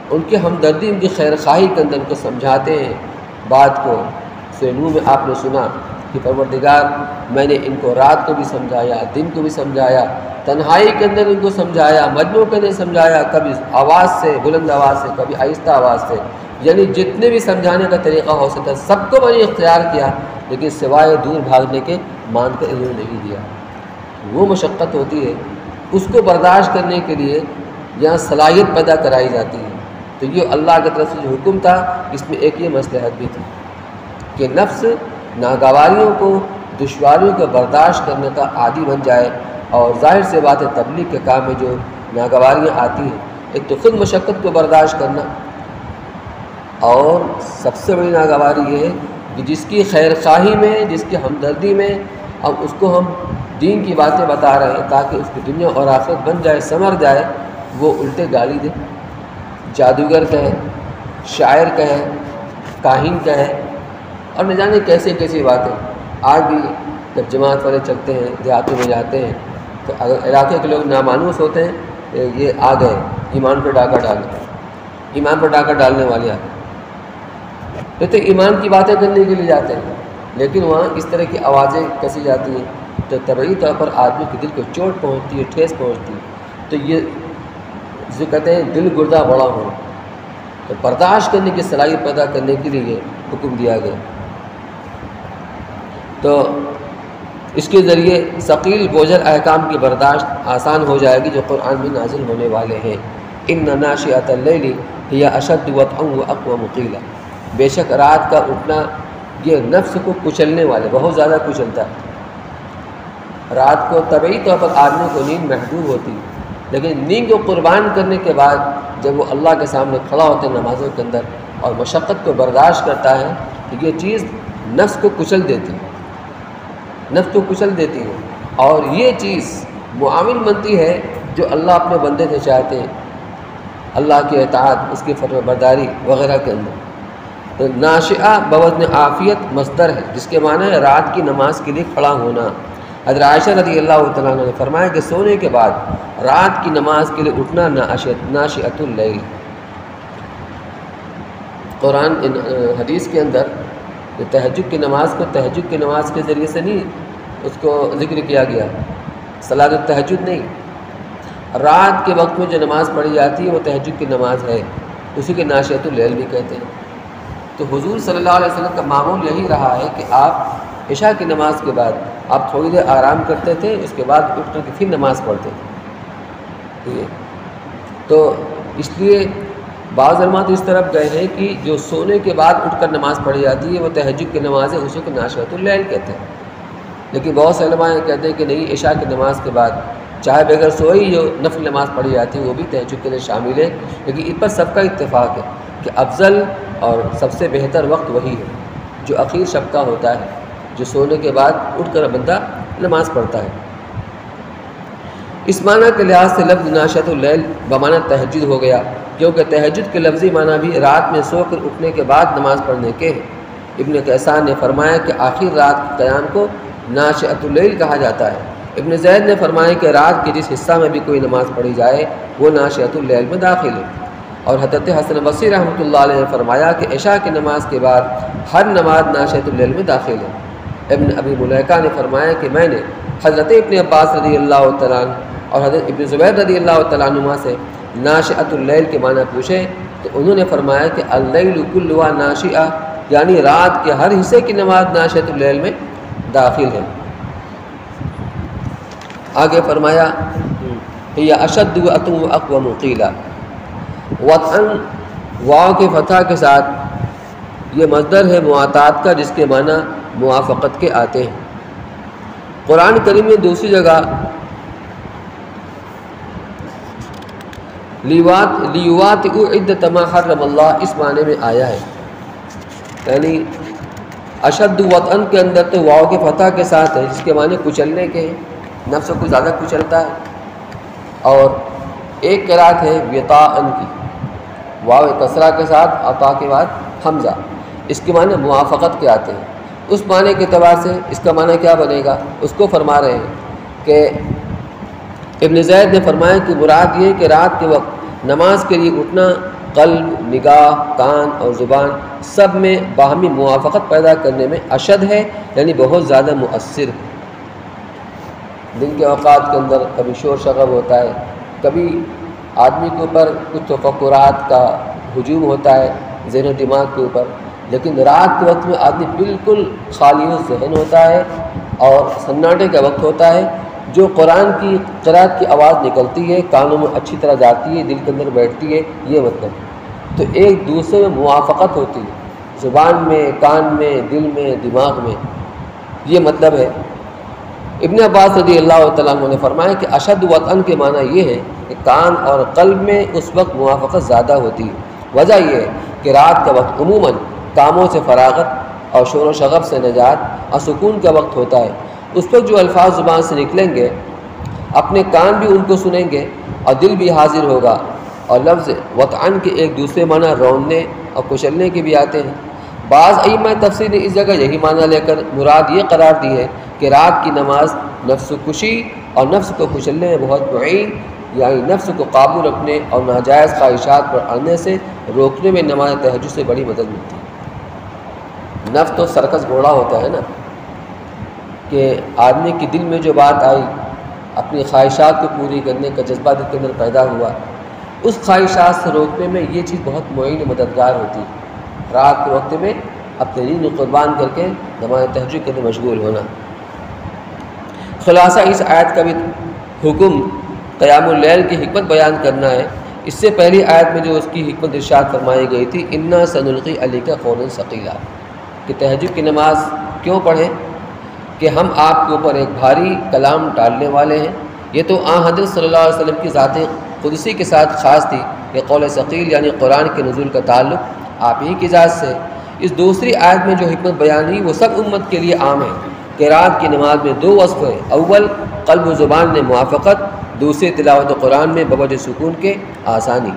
ان کی ہمدردی ان کی خیر خواہی کے اندر ان کو سمجھاتے ہیں بات کو۔ سورہ نوح میں آپ نے سنا کہ پروردگار میں نے ان کو رات کو بھی سمجھایا، دن کو بھی سمجھایا، تنہائی کے اندر ان کو سمجھایا، مجموع کے اندر سمجھایا، کبھی آواز سے، بلند آواز سے، کبھی آہستہ آواز سے، یعنی جتنے بھی سمجھانے کا طریقہ ہو سکتا ہے سب کو میں نے اختیار کیا، لیکن سوائے دور بھاگنے کے مان کر انہوں نے نہیں دیا۔ وہ مشقت ہوتی ہے، اس کو برداشت کرنے کے لیے یہاں صلاحیت پیدا کرائی جاتی ہے۔ تو یہ اللہ کی طرف سے جو حکم تھا، اس میں ایک یہ مصلحت بھی تھی کہ نفس ناگواریوں کو، دشواریوں کو برداشت کرنے کا عادی بن جائے، اور ظاہر سے بات ہے تبلیغ کے کام میں جو ناگواریاں آتی ہیں، ایک تو خود مشقت کو برداشت کرنا، اور سب سے بڑی ناگواری یہ ہے کہ جس کی خیر خواہی میں، جس کی ہمدردی میں اب اس کو ہم دین کی باتیں بتا رہے ہیں تاکہ اس کی دنیا اور آخرت بن جائے، سنور جائے، وہ الٹے گالی دے، جادوگر کہے، شاعر کہے، کاہن کہے، اور نہ جانے کیسے کیسی باتیں۔ آج بھی جب جماعت والے چلتے ہیں، دیہاتوں میں جاتے ہیں، تو اگر علاقے کے لوگ نامانوس ہوتے ہیں، یہ آ گئے ایمان پر ڈاکہ ڈالنے، ایمان پر ڈاکہ ڈالنے والے آتے ہیں، تو ایمان کی باتیں کرنے کے لیے جاتے ہیں، لیکن وہاں اس طرح کی آوازیں کسی جاتی ہیں تو طبعی طور پر آدمی کے دل کو چوٹ پہنچتی ہے، ٹھیس پہنچتی ہے۔ تو یہ جسے کہتے ہیں دل گردہ بڑا ہونا، تو برداشت کرنے کی صلاحیت پیدا کرنے کے لیے یہ حکم دیا گیا۔ تو اس کے ذریعے ثقیل بوجھل احکام کی برداشت آسان ہو جائے گی جو قرآن میں نازل ہونے والے ہیں۔ ان ناشئۃ اللیل ہی اشد وطئا واقوم قیلا، بے شک رات کا اٹھنا یہ نفس کو کچلنے والے، بہت زیادہ کچلتا ہے۔ رات کو طبعی طور پر آدمی کو نیند محدود ہوتی ہے، لیکن نیند کو قربان کرنے کے بعد جب وہ اللہ کے سامنے کھڑا ہوتا ہے نمازوں کے اندر اور مشقت کو برداشت کرتا ہے تو یہ چیز نفس کو کچل دیتی ہے، نفس کو کچل دیتی ہے، اور یہ چیز معاون بنتی ہے جو اللہ اپنے بندے سے چاہتے ہیں، اللہ کی اطاعت، اس کی فرمان برداری وغیرہ کے اندر۔ تو ناشئہ بوزن عافیت مصدر ہے جس کے معنی ہے رات کی نماز کے لیے کھڑا ہونا۔ حضرت عائشہ رضی اللہ تعالیٰ عنہ نے فرمایا کہ سونے کے بعد رات کی نماز کے لیے اٹھنا ناشئۃ اللیل۔ قرآن حدیث کے اندر تہجد کی نماز کو تہجد کی نماز کے ذریعے سے نہیں اس کو ذکر کیا گیا، صلاۃ التہجد نہیں، رات کے وقت میں جو نماز پڑھی جاتی ہے وہ تہجد کی نماز ہے، اسی کے ناشئۃ اللیل بھی کہتے ہیں۔ تو حضور صلی اللہ علیہ وسلم کا معمول یہی رہا ہے کہ آپ عشاء کی نماز کے بعد آپ تھوڑی دیر آرام کرتے تھے، اس کے بعد اٹھ کر کے پھر نماز پڑھتے تھے، تو اس لیے بعض علماء تو اس طرف گئے ہیں کہ جو سونے کے بعد اٹھ کر نماز پڑھی جاتی ہے وہ تہجد کی نماز ہے، اسی کو ناشئۃ اللیل کہتے ہیں۔ لیکن بہت سے علماء کہتے ہیں کہ نہیں، عشاء کی نماز کے بعد چاہے بغیر سوئے ہی جو نفل نماز پڑھی جاتی ہے وہ بھی تہجد کے لیے شامل ہے، لیکن اس پر سب کا اتفاق ہے کہ افضل اور سب سے بہتر وقت وہی ہے جو اخیر شب کا ہوتا ہے، جو سونے کے بعد اٹھ کر بندہ نماز پڑھتا ہے۔ اس معنی کے لحاظ سے لفظ ناشئۃ اللیل بمعنی تہجد ہو گیا، کیونکہ تہجد کے لفظی معنی بھی رات میں سو کر اٹھنے کے بعد نماز پڑھنے کے ہیں۔ ابن کیسان نے فرمایا کہ آخر رات کے قیام کو ناشئۃ اللیل کہا جاتا ہے۔ ابن زید نے فرمایا کہ رات کے جس حصہ میں بھی کوئی نماز پڑھی جائے وہ ناشئۃ اللیل میں داخل ہے۔ اور حضرت حسن بصری رحمۃ اللہ علیہ نے فرمایا کہ عشاء کی نماز کے بعد ہر نماز ناشئۃ اللیل میں داخل ہے۔ ابن ابی ملیکہ نے فرمایا کہ میں نے حضرت ابن عباس رضی اللہ تعالیٰ عنہ اور حضرت ابن زبیر رضی اللہ تعالیٰ عنہما سے ناشئۃ اللیل کے معنی پوچھے تو انہوں نے فرمایا کہ اللیل کلھا ناشئہ، یعنی رات کے ہر حصے کی نماز ناشئۃ اللیل میں داخل ہے۔ آگے فرمایا ہی اشد وطن واقوم قیلا، وطن واو کے فتح کے ساتھ یہ مصدر ہے معاطات کا جس کے معنی موافقت کے آتے ہیں۔ قرآن کریم میں دوسری جگہ لیواتئوا عدۃ ما حرم اللہ اس معنی میں آیا ہے، یعنی اشد وطن کے اندر تو واو کے فتح کے ساتھ ہے جس کے معنی کچلنے کے ہیں، نفس کو زیادہ کچلتا ہے، اور ایک قرات ہے وطاءن کی، واو کسرہ کے ساتھ عطا کے بعد حمزہ، اس کے معنی موافقت کے آتے ہیں۔ اس معنی کے اعتبار سے اس کا معنی کیا بنے گا، اس کو فرما رہے ہیں کہ ابن زید نے فرمایا کہ مراد یہ کہ رات کے وقت نماز کے لیے اٹھنا قلب، نگاہ، کان اور زبان سب میں باہمی موافقت پیدا کرنے میں اشد ہے، یعنی بہت زیادہ مؤثر ہے۔ دن کے اوقات کے اندر کبھی شور شغب ہوتا ہے، کبھی آدمی کے اوپر کچھ تفکرات کا ہجوم ہوتا ہے ذہن و دماغ کے اوپر، لیکن رات کے وقت میں آدمی بالکل خالی ذہن ہوتا ہے اور سناٹے کا وقت ہوتا ہے، جو قرآن کی قرات کی آواز نکلتی ہے کانوں میں اچھی طرح جاتی ہے، دل کے اندر بیٹھتی ہے، یہ مطلب تو ایک دوسرے میں موافقت ہوتی ہے، زبان میں، کان میں، دل میں، دماغ میں، یہ مطلب ہے۔ ابن عباس رضی اللہ تعالیٰ عنہ نے فرمایا کہ اشد وطن کے معنی یہ ہے کہ کان اور قلب میں اس وقت موافقت زیادہ ہوتی ہے۔ وجہ یہ ہے کہ رات کا وقت عموماً کاموں سے فراغت اور شور و شغب سے نجات اور سکون کا وقت ہوتا ہے۔ اس وقت جو الفاظ زبان سے نکلیں گے اپنے کان بھی ان کو سنیں گے اور دل بھی حاضر ہوگا، اور لفظ وطعن کے ایک دوسرے معنی روننے اور کچلنے کے بھی آتے ہیں۔ بعض ائمہ تفسیر نے اس جگہ یہی معنی لے کر مراد یہ قرار دی ہے کہ رات کی نماز نفس کشی اور نفس کو کچلنے میں بہت معین، یعنی نفس کو قابو رکھنے اور ناجائز خواہشات پر اڑنے سے روکنے میں نماز تہجد سے بڑی مدد ملتی ہے۔ نفس تو سرکس گھوڑا ہوتا ہے نا، کہ آدمی کے دل میں جو بات آئی، اپنی خواہشات کو پوری کرنے کا جذبہ دل کے اندر پیدا ہوا، اس خواہشات سے روکنے میں یہ چیز بہت معین مددگار ہوتی ہے۔ رات کے وقت میں اپنے دین کو قربان کر کے نماز تہجد کے لیے مشغول ہونا۔ خلاصہ اس آیت کا بھی حکم قیام اللیل کی حکمت بیان کرنا ہے۔ اس سے پہلی آیت میں جو اس کی حکمت ارشاد فرمائی گئی تھی انا سنلقی علیک قولا ثقیلا، کہ تہجد کی نماز کیوں پڑھیں، کہ ہم آپ کے اوپر ایک بھاری کلام ڈالنے والے ہیں۔ یہ تو حضرت صلی اللہ علیہ وسلم کی ذات قدسی کے ساتھ خاص تھی کہ قول ثقیل یعنی قرآن کے نزول کا تعلق آپ ہی کی ذات سے۔ اس دوسری آیت میں جو حکمت بیان ہوئی وہ سب امت کے لیے عام ہے کہ رات کی نماز میں دو وصف ہیں، اول قلب و زبان میں موافقت، دوسری تلاوت قرآن میں بوجہ سکون کے آسانی۔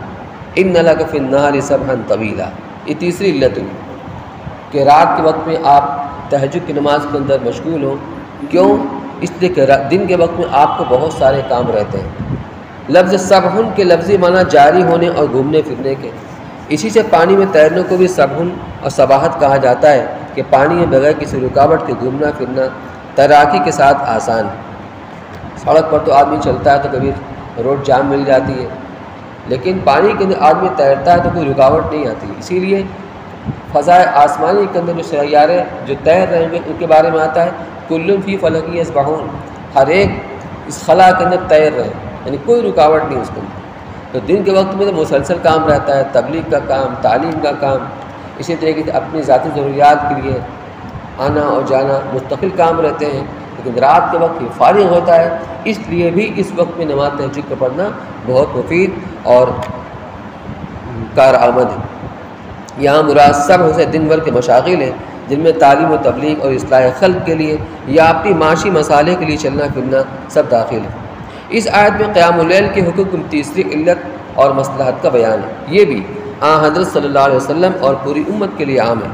ان لک فی النہار سبحا طویلا، یہ تیسری علت ہوئی کہ رات کے وقت میں آپ تہجد کی نماز کے اندر مشغول ہوں۔ کیوں؟ اس لیے کہ دن کے وقت میں آپ کو بہت سارے کام رہتے ہیں۔ لفظ سبحن کے لفظی معنی جاری ہونے اور گھومنے پھرنے کے، اسی سے پانی میں تیرنے کو بھی سبحن اور سباحت کہا جاتا ہے کہ پانی میں بغیر کسی رکاوٹ کے گھومنا پھرنا تیراکی کے ساتھ آسان۔ سڑک پر تو آدمی چلتا ہے تو کبھی روڈ جام مل جاتی ہے، لیکن پانی کے اندر آدمی تیرتا ہے تو کوئی رکاوٹ نہیں آتی۔ اسی لیے فضائے آسمانی کے اندر جو سیارے جو تیر رہے ہیں ان کے بارے میں آتا ہے کل فی فلک یسبحون، ہر ایک اس خلا کے اندر تیر رہے، یعنی کوئی رکاوٹ نہیں اس کے اندر۔ تو دن کے وقت میں تو مسلسل کام رہتا ہے، تبلیغ کا کام، تعلیم کا کام، اسی طریقے سے اپنی ذاتی ضروریات کے لیے آنا اور جانا مستقل کام رہتے ہیں، لیکن رات کے وقت فارغ ہوتا ہے، اس لیے بھی اس وقت میں نماز تہجد کا پڑھنا بہت مفید اور کارآمد ہے۔ یہاں مراد سب سے دن بھر کے مشاغل ہیں جن میں تعلیم و تبلیغ اور اصلاح خلق کے لیے یا اپنی معاشی مسالے کے لیے چلنا پھرنا سب داخل ہے۔ اس آیت میں قیام اللیل کے حکم کی تیسری علت اور مصلحت کا بیان ہے، یہ بھی حضرت صلی اللہ علیہ وسلم اور پوری امت کے لیے عام ہے۔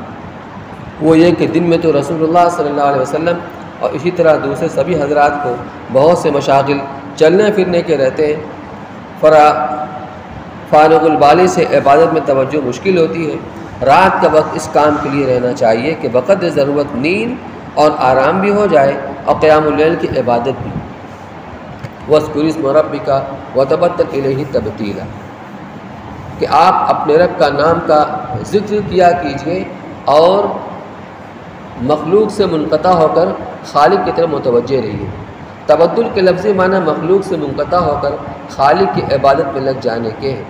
وہ یہ کہ دن میں تو رسول اللہ صلی اللہ علیہ وسلم اور اسی طرح دوسرے سبھی حضرات کو بہت سے مشاغل چلنے پھرنے کے رہتے ہیں، فارغ البالی سے عبادت میں توجہ مشکل ہوتی ہے۔ رات کا وقت اس کام کے لیے رہنا چاہیے کہ بقدر ضرورت نیند اور آرام بھی ہو جائے اور قیام اللیل کی عبادت بھی۔ وَاذْكُرِ اسْمَ رَبِّكَ وَتَبَتَّلْ إِلَيْهِ تَبْتِيلًا، کہ آپ اپنے رب کا نام کا ذکر کیا کیجئے اور مخلوق سے منقطع ہو کر خالق کی طرف متوجہ رہیے۔ تبدل کے لفظی معنی مخلوق سے منقطع ہو کر خالق کی عبادت میں لگ جانے کے ہیں،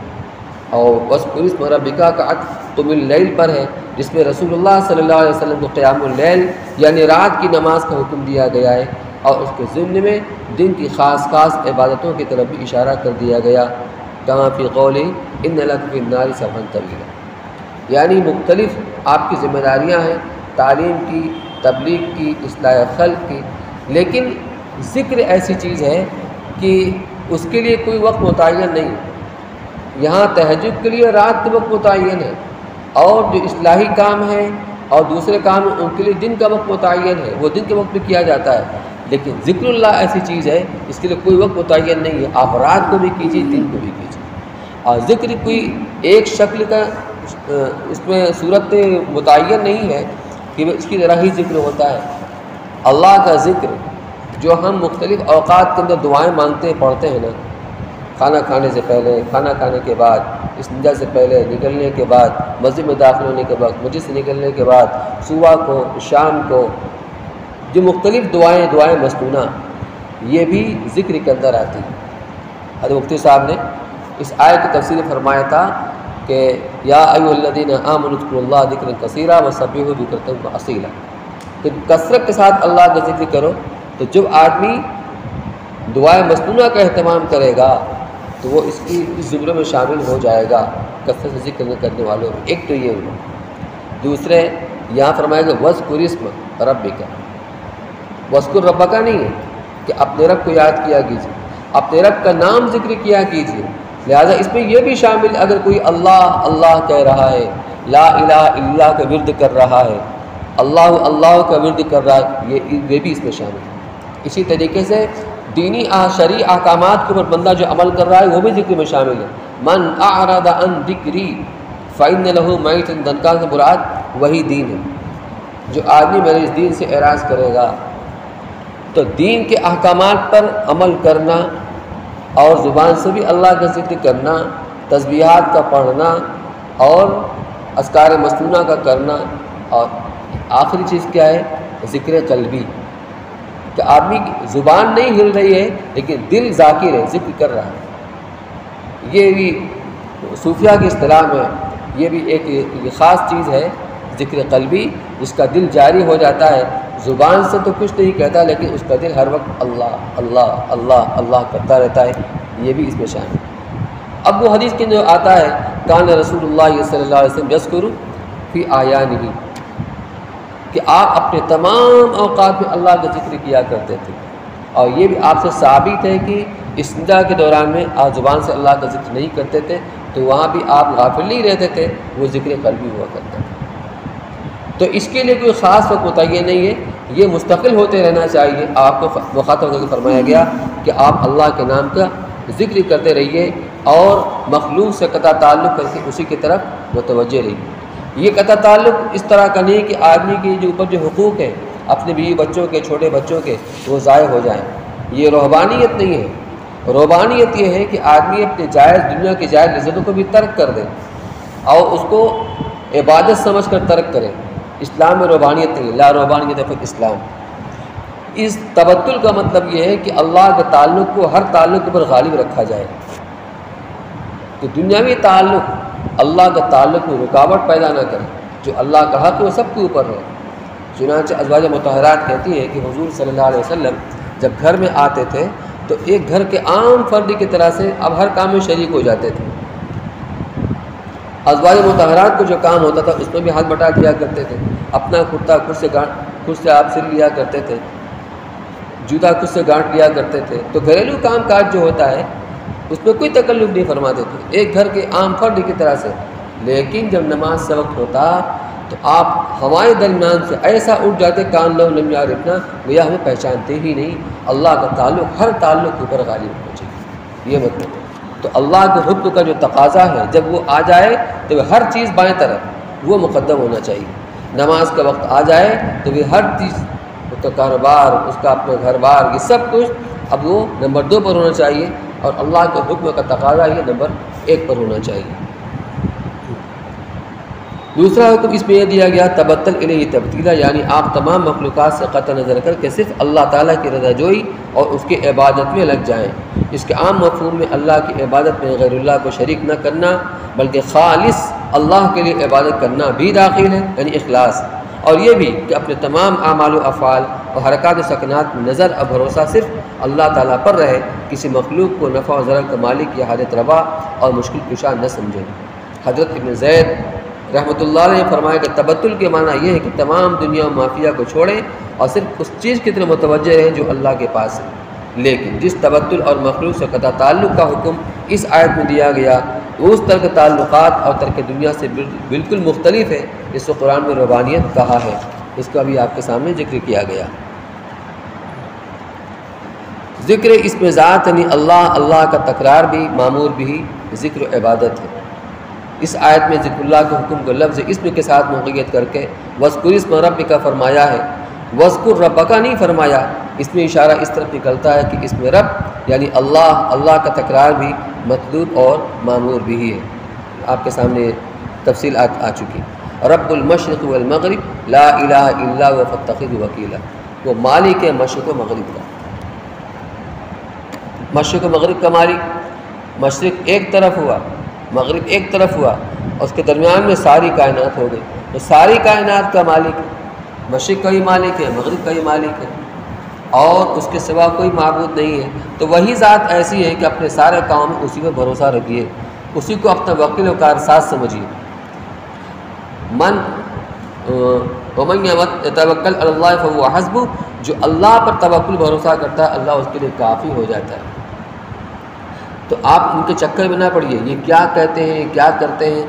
اور وَاذْكُرِ اسْمَ رَبِّكَ کا عطف قُمِ اللَّيْلِ پر ہے، جس میں رسول اللہ صلی اللہ علیہ وسلم کو قیام اللیل یعنی رات کی نماز کا حکم دیا گیا ہے، اور اس کے ضمن میں دن کی خاص عبادتوں کی طرف بھی اشارہ کر دیا گیا، کما فی قولہ اِنَّ لَكَ فِی النَّارِ سَبْحًا طَوِیلًا، یعنی مختلف آپ کی ذمہ داریاں ہیں، تعلیم کی، تبلیغ کی، اصلاح خلق کی، لیکن ذکر ایسی چیز ہے کہ اس کے لیے کوئی وقت متعین نہیں۔ یہاں تہجد کے لیے رات کے وقت متعین ہے، اور جو اصلاحی کام ہے اور دوسرے کام ان کے لیے دن کا وقت متعین ہے، وہ دن کے وقت میں کیا جاتا ہے، لیکن ذکر اللہ ایسی چیز ہے اس کے لیے کوئی وقت متعین نہیں ہے، آپ رات کو بھی کیجیے، دن کو بھی کیجیے۔ اور ذکر کوئی ایک شکل کا اس میں صورت متعین نہیں ہے کہ اس کی طرح ہی ذکر ہوتا ہے۔ اللہ کا ذکر جو ہم مختلف اوقات کے اندر دعائیں مانگتے ہیں، پڑھتے ہیں نا، کھانا کھانے سے پہلے، کھانا کھانے کے بعد، استنجا سے پہلے، نکلنے کے بعد، مسجد میں داخل ہونے کے وقت، مسجد سے نکلنے کے بعد، صبح کو، شام کو، جو مختلف دعائیں مسنونہ، یہ بھی ذکر کے اندر آتی ہیں۔ حضرت مفتی صاحب نے اس آیت کی تفسیر فرمایا تھا کہ یا ایھا الذین آمنوا اذکروا اللہ ذکرا کثیرا وسبحوہ بکرۃ واصیلا، کہ کثرت کے ساتھ اللہ کا ذکر کرو۔ تو جب آدمی دعائیں مسنونہ کا اہتمام کرے گا تو وہ اس زمرے میں شامل ہو جائے گا، کثرت سے ذکر کرنے والوں میں۔ ایک تو یہ ہوا، دوسرے یہاں فرمایا کہ وَاذْكُرِ اسْمَ رَبِّكَ، وَاذْكُرْ رَبَّكَ نہیں ہے کہ اپنے رب کو یاد کیا کیجیے، اپنے رب کا نام ذکر کیا کیجیے، لہذا اس میں یہ بھی شامل، اگر کوئی اللہ اللہ کہہ رہا ہے، لا الہ الا اللہ کا ورد کر رہا ہے، اللہ اللہ کا ورد کر رہا ہے، یہ بھی اس میں شامل ہے۔ اسی طریقے سے دینی شرعی احکامات کے اوپر بندہ جو عمل کر رہا ہے وہ بھی ذکر میں شامل ہے۔ من اعرض عن ذکری فإن له معیشۃ ضنکا سے مراد وہی دین ہے۔ جو آدمی میرے اس دین سے اعراض کرے گا تو دین کے احکامات پر عمل کرنا اور زبان سے بھی اللہ کا ذکر کرنا، تسبیحات کا پڑھنا اور اذکار مسنونہ کا کرنا، اور آخری چیز کیا ہے؟ ذکر قلبی، کہ آدمی کی زبان نہیں ہل رہی ہے لیکن دل ذاکر ہے، ذکر کر رہا ہے۔ یہ بھی صوفیہ کی اصطلاح میں یہ بھی ایک خاص چیز ہے، ذکر قلبی، جس کا دل جاری ہو جاتا ہے، زبان سے تو کچھ نہیں کہتا لیکن اس کا دل ہر وقت اللہ اللہ اللہ اللہ کرتا رہتا ہے، یہ بھی اس میں شامل ہے۔ اب وہ حدیث کے جو آتا ہے کان رسول اللہ صلی اللہ علیہ وسلم یذکر فی اعیانہ، کہ آپ اپنے تمام اوقات میں اللہ کا ذکر کیا کرتے تھے، اور یہ بھی آپ سے ثابت ہے کہ استنجا کے دوران میں آپ زبان سے اللہ کا ذکر نہیں کرتے تھے، تو وہاں بھی آپ غافل نہیں رہتے تھے، وہ ذکر قلبی ہوا کرتا تھا۔ تو اس کے لیے کوئی خاص وقت متعین نہیں ہے، یہ مستقل ہوتے رہنا چاہیے۔ آپ کو مخاطب کر کے فرمایا گیا کہ آپ اللہ کے نام کا ذکر کرتے رہیے اور مخلوق سے قطع تعلق کر کے اسی کی طرف متوجہ رہیے۔ یہ قطع تعلق اس طرح کا نہیں کہ آدمی کے جو اوپر جو حقوق ہیں اپنے بیوی بچوں کے، چھوٹے بچوں کے، وہ ضائع ہو جائیں، یہ روحانیت نہیں ہے۔ روحانیت یہ ہے کہ آدمی اپنے جائز دنیا کی جائز لذتوں کو بھی ترک کر دے اور اس کو عبادت سمجھ کر ترک کرے۔ اسلام میں روحانیت نہیں، لا روحانیت فی الاسلام۔ اس تبتل کا مطلب یہ ہے کہ اللہ کے تعلق کو ہر تعلق کے اوپر غالب رکھا جائے، کہ دنیاوی تعلق اللہ کا تعلق میں رکاوٹ پیدا نہ کرے، جو اللہ کا حق وہ سب کے اوپر ہے۔ چنانچہ ازواج مطہرات کہتی ہیں کہ حضور صلی اللہ علیہ وسلم جب گھر میں آتے تھے تو ایک گھر کے عام فردی کی طرح سے اب ہر کام میں شریک ہو جاتے تھے۔ ازواج مطہرات کو جو کام ہوتا تھا اس میں بھی ہاتھ بٹا دیا کرتے تھے، اپنا کرتا خود سے آپ سل لیا کرتے تھے، جوتا خود سے گانٹ لیا کرتے تھے۔ تو گھریلو کام کاج جو ہوتا ہے اس میں کوئی تکلف نہیں فرماتے تھے، ایک گھر کے عام فرد کی طرح سے۔ لیکن جب نماز سے وقت ہوتا تو آپ ہمارے درمیان سے ایسا اٹھ جاتے کان لو لم یعرفنا، گویا ہمیں پہچانتے ہی نہیں۔ اللہ کا تعلق ہر تعلق کے اوپر غالب ہونا چاہیے، یہ مطلب ہے۔ تو اللہ کے حکم کا جو تقاضا ہے جب وہ آ جائے تو ہر چیز بائیں طرف وہ مقدم ہونا چاہیے۔ نماز کا وقت آ جائے تو وہ ہر چیز، اس کا کاروبار، اس کا اپنا گھر بار، یہ سب کچھ اب وہ نمبر 2 پر ہونا چاہیے، اور اللہ کے حکم کا تقاضا یہ نمبر 1 پر ہونا چاہیے۔ دوسرا حکم اس میں یہ دیا گیا تبتل الیہ تبتیلا، یعنی آپ تمام مخلوقات سے قطع نظر کر کے صرف اللہ تعالیٰ کی رضا جوئی اور اس کی عبادت میں لگ جائیں۔ اس کے عام مفہوم میں اللہ کی عبادت میں غیر اللہ کو شریک نہ کرنا بلکہ خالص اللہ کے لیے عبادت کرنا بھی داخل ہے، یعنی اخلاص، اور یہ بھی کہ اپنے تمام اعمال و افعال اور حرکات و سکنات میں نظر اور بھروسہ صرف اللہ تعالیٰ پر رہے، کسی مخلوق کو نفع و ضرر کا مالک یا حاجت روا اور مشکل کشا نہ سمجھے۔ حضرت ابن زید رحمۃ اللہ علیہ نے فرمایا کہ تبتل کے معنی یہ ہے کہ تمام دنیا و مافیہ کو چھوڑیں اور صرف اس چیز کی طرف متوجہ رہیں جو اللہ کے پاس ہے۔ لیکن جس تبتل اور مخلوق سے قطع تعلق کا حکم اس آیت میں دیا گیا وہ اس ترک تعلقات اور ترک دنیا سے بالکل مختلف ہے، جس کو قرآن میں ربانیت کہا ہے، اس کا بھی آپ کے سامنے ذکر کیا گیا۔ ذکر اس میں ذات یعنی اللہ کا تکرار بھی معمور بھی ذکر و عبادت ہے۔ اس آیت میں ذکر اللہ کے حکم کو لفظ اسم کے ساتھ موقعیت کر کے وذکر اسم ربک فرمایا ہے، وذکر ربک نہیں فرمایا۔ اس میں اشارہ اس طرف نکلتا ہے کہ اسم رب یعنی اللہ کا تکرار بھی مطلوب اور معمور بھی ہے۔ آپ کے سامنے تفصیل آ چکی۔ رب المشرق والمغرب لا الہ الا هو فاتخذہ وکیلا، وہ مالک ہے مشرق و مغرب کا، مشرق و مغرب کا مالک۔ مشرق ایک طرف ہوا، مغرب ایک طرف ہوا، اور اس کے درمیان میں ساری کائنات ہو گئی، تو ساری کائنات کا مالک ہے، مشرق کا ہی مالک ہے، مغرب کا ہی مالک ہے، اور اس کے سوا کوئی معبود نہیں ہے۔ تو وہی ذات ایسی ہے کہ اپنے سارے کام میں اسی پہ بھروسہ رکھیے، اسی کو اپنا وکیل و کارساز سمجھیے۔ ومن یتوکل علی اللہ فہو حسبہ، جو اللہ پر توکل بھروسہ کرتا ہے اللہ اس کے لیے کافی ہو جاتا ہے۔ تو آپ ان کے چکر میں نہ پڑیے، یہ کیا کہتے ہیں کیا کرتے ہیں،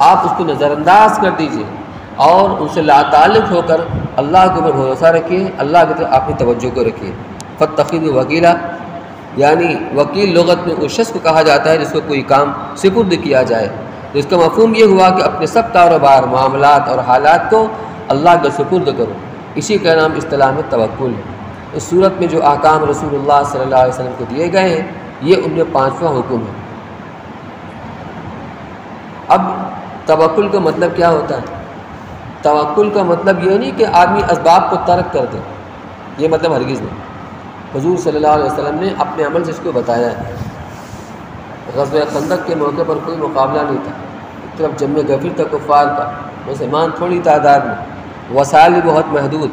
آپ اس کو نظر انداز کر دیجئے اور ان سے لا تعلق ہو کر اللہ کے اوپر بھروسہ رکھیے، اللہ کی طرف اپنی توجہ کو رکھیے۔ فاتخذوا وکیلا، یعنی وکیل لغت میں اس شخص کو کہا جاتا ہے جس کو کوئی کام سپرد کیا جائے، تو اس کا مفہوم یہ ہوا کہ اپنے سب کاروبار، معاملات اور حالات کو اللہ کے سپرد کرو، اسی کا نام اصطلاح میں توکل ہے۔ اس صورت میں جو احکام رسول اللہ صلی اللہ علیہ وسلم کو دیے گئے ہیں یہ ان میں 5واں حکم ہے۔ اب توکل کا مطلب کیا ہوتا ہے؟ توکل کا مطلب یہ نہیں کہ آدمی اسباب کو ترک کر دے، یہ مطلب ہرگز نہیں۔ حضور صلی اللہ علیہ وسلم نے اپنے عمل سے اس کو بتایا ہے۔ غزوہ خندق کے موقع پر کوئی مقابلہ نہیں تھا، ایک طرف جم غفیر تھا کفار کا، مسلمان تھوڑی تعداد میں، وسائل بھی بہت محدود،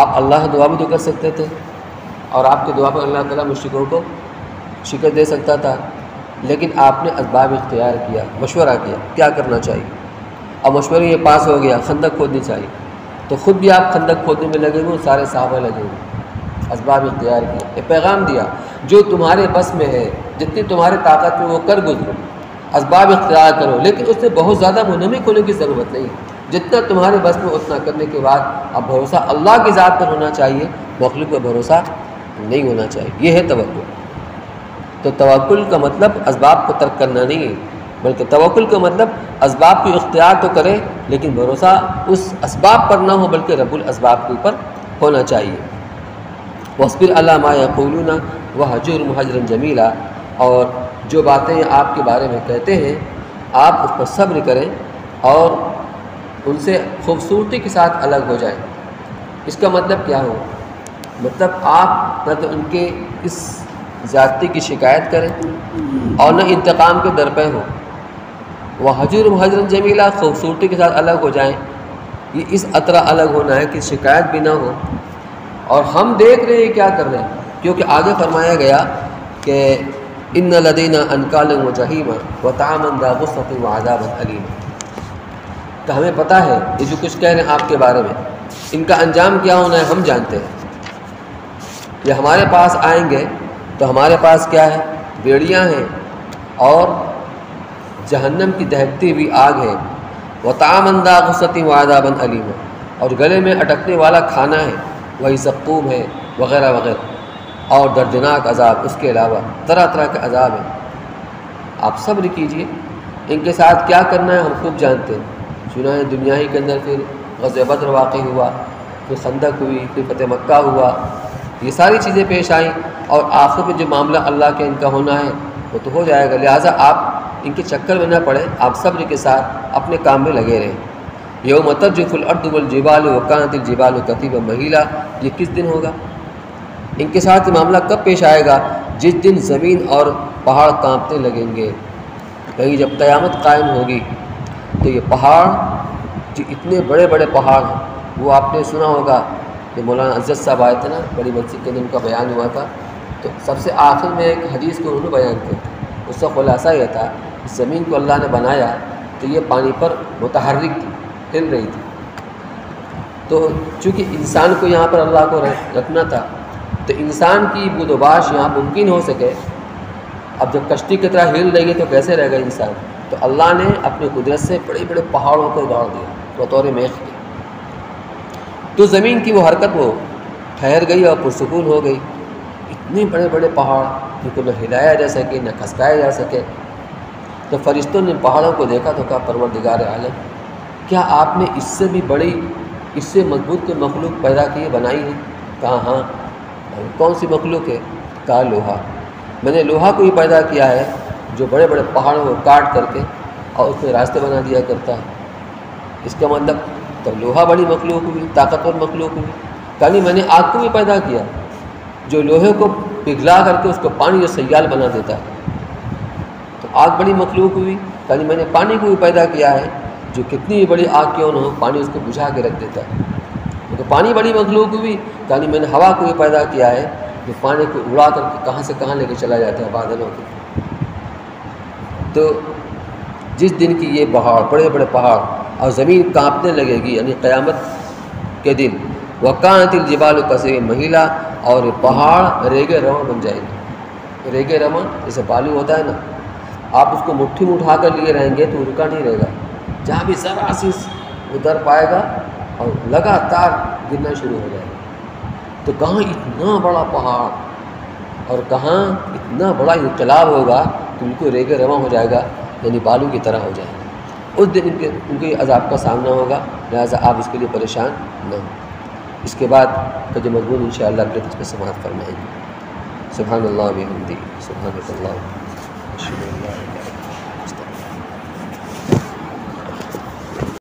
آپ اللہ دعا بھی تو کر سکتے تھے، اور آپ کی دعا پر اللہ تعالیٰ مشرکوں کو شکست دے سکتا تھا، لیکن آپ نے اسباب اختیار کیا، مشورہ کیا کیا کرنا چاہیے، اور مشورے یہ پاس ہو گیا خندق کھودنی چاہیے، تو خود بھی آپ خندق کھودنے میں لگے ہوئے، سارے صحابہ لگے ہوئے، اسباب اختیار کیا، یہ پیغام دیا جو تمہارے بس میں ہے، جتنی تمہارے طاقت میں وہ کر گزرو، اسباب اختیار کرو، لیکن اس سے بہت زیادہ منہمک ہونے کی ضرورت نہیں، جتنا تمہارے بس میں اتنا کرنے کے بعد اب بھروسہ اللہ کی ذات پر ہونا چاہیے، مخلوق پر بھروسہ نہیں ہونا چاہیے، یہ ہے توکل۔ تو توکل کا مطلب اسباب کو ترک کرنا نہیں ہے، بلکہ توکل کا مطلب اسباب کو اختیار تو کرے لیکن بھروسہ اس اسباب پر نہ ہو بلکہ رب الاسباب کے اوپر ہونا چاہیے۔ وَاصْبِرْ عَلَىٰ مَا يَقُولُونَ وَاهْجُرْهُمْ هَجْرًا جَمِيلًا، اور جو باتیں آپ کے بارے میں کہتے ہیں آپ اس پر صبر کریں اور ان سے خوبصورتی کے ساتھ الگ ہو جائیں۔ اس کا مطلب کیا ہو؟ مطلب آپ نہ تو ان کے اس زیادتی کی شکایت کریں اور نہ انتقام کے درپے ہوں، وہ حجر حجرًا جمیلا، خوبصورتی کے ساتھ الگ ہو جائیں۔ یہ اس اطرح الگ ہونا ہے کہ شکایت بھی نہ ہو، اور ہم دیکھ رہے ہیں کیا کر رہے ہیں، کیونکہ آگے فرمایا گیا کہ ان لدینا انکالا و جحیما وطعاما ذا غصۃ وعذابا الیما، کہ ہمیں پتہ ہے یہ جو کچھ کہہ رہے ہیں آپ کے بارے میں، ان کا انجام کیا ہونا ہے ہم جانتے ہیں۔ یہ ہمارے پاس آئیں گے تو ہمارے پاس کیا ہے؟ بیڑیاں ہیں اور جہنم کی دہکتی ہوئی آگ ہے، وطعاما ذا غصۃ وعذابا الیما، اور گلے میں اٹکنے والا کھانا ہے، وہی زقوم ہے وغیرہ وغیرہ، اور دردناک عذاب، اس کے علاوہ طرح طرح کے عذاب ہیں۔ آپ صبر کیجئے، ان کے ساتھ کیا کرنا ہے ہم خوب جانتے ہیں۔ سنا ہے دنیا ہی کے اندر پھر غزوہ بدر واقع ہوا، پھر خندق ہوئی، پھر فتح مکہ ہوا، یہ ساری چیزیں پیش آئیں، اور آخر میں جو معاملہ اللہ کے ان کا ہونا ہے وہ تو ہو جائے گا۔ لہٰذا آپ ان کے چکر میں نہ پڑیں، آپ صبر کے ساتھ اپنے کام میں لگے رہیں۔ یوم ترجف الارض والجبال وکانت الجبال کثیبا مہیلا، یہ کس دن ہوگا؟ ان کے ساتھ یہ معاملہ کب پیش آئے گا؟ جس دن زمین اور پہاڑ کانپنے لگیں گے۔ کہیں جب قیامت قائم ہوگی تو یہ پہاڑ جو اتنے بڑے بڑے پہاڑ ہیں، وہ آپ نے سنا ہوگا کہ مولانا عزت صاحب آئے تھے نا بڑی مسجد کے دن کا بیان ہوا تھا، تو سب سے آخر میں ایک حدیث کو انہوں نے بیان کیا تھا، اس کا خلاصہ یہ تھا کہ زمین کو اللہ نے بنایا تو یہ پانی پر متحرک تھی، ہل رہی تھی، تو چونکہ انسان کو یہاں پر اللہ کو رکھنا تھا تو انسان کی بود و باش یہاں ممکن ہو سکے۔ اب جب کشتی کی طرح ہل رہی ہے تو کیسے رہے گا انسان؟ تو اللہ نے اپنی قدرت سے بڑے بڑے پہاڑوں کو ادھار دیا بطور میخ کے، تو زمین کی وہ حرکت وہ ٹھہر گئی اور پرسکون ہو گئی۔ اتنے بڑے بڑے پہاڑ جن کو نہ ہلایا جا سکے نہ کھسکایا جا سکے، تو فرشتوں نے پہاڑوں کو دیکھا تو کہا پروردگار عالم، کیا آپ نے اس سے بھی بڑی، اس سے مضبوط کوئی مخلوق پیدا کی ہے، بنائی ہے؟ کہا ہاں۔ کون سی مخلوق ہے؟ کہا لوہا، میں نے لوہا کو ہی پیدا کیا ہے جو بڑے بڑے پہاڑوں کو کاٹ کر کے اور اس میں راستے بنا دیا کرتا ہے۔ اس کا مطلب تب لوہا بڑی مخلوق ہوئی، طاقتور مخلوق ہوئی۔ کہا نہیں، میں نے آگ کو بھی پیدا کیا جو لوہے کو پگھلا کر کے اس کو پانی اور سیال بنا دیتا ہے، تو آگ بڑی مخلوق ہوئی۔ کہا نہیں، میں نے پانی کو بھی پیدا کیا ہے جو کتنی بڑی آگ کیوں نہ ہو پانی اس کو بجھا کے رکھ دیتا ہے، تو پانی بڑی مخلوق ہوئی۔ کہا نہیں، میں نے ہوا کو بھی پیدا کیا ہے جو پانی کو اڑا کر کے کہاں سے کہاں لے کے چلا جاتا ہے بادلوں کے۔ تو جس دن کی یہ پہاڑ، بڑے بڑے پہاڑ، اور زمین کانپنے لگے گی، یعنی قیامت کے دن، وَكَانَتِ الْجِبَالُ كَثِيبًا مَهِيلًا، اور پہاڑ ریگے رواں بن جائیں گے۔ ریگے رواں جیسے بالو ہوتا ہے نا، آپ اس کو مٹھی میں اٹھا کر لیے رہیں گے تو رکا نہیں رہے گا، جہاں بھی ذرا سی ادھر پائے گا اور لگاتار گرنا شروع ہو جائے گا۔ تو کہاں اتنا بڑا پہاڑ اور کہاں اتنا بڑا انقلاب ہوگا کہ ان کو ریگے رواں ہو جائے گا، یعنی بالو کی طرح ہو جائے گا۔ اس دن ان کے عذاب کا سامنا ہوگا، لہٰذا آپ اس کے لیے پریشان نہ ہوں۔ اس کے بعد کا جو مضمون انشاءاللہ اگلے درس میں سماعت فرمائیں گے۔ سبحان اللہ و بحمدہ، سبحانک اللہم۔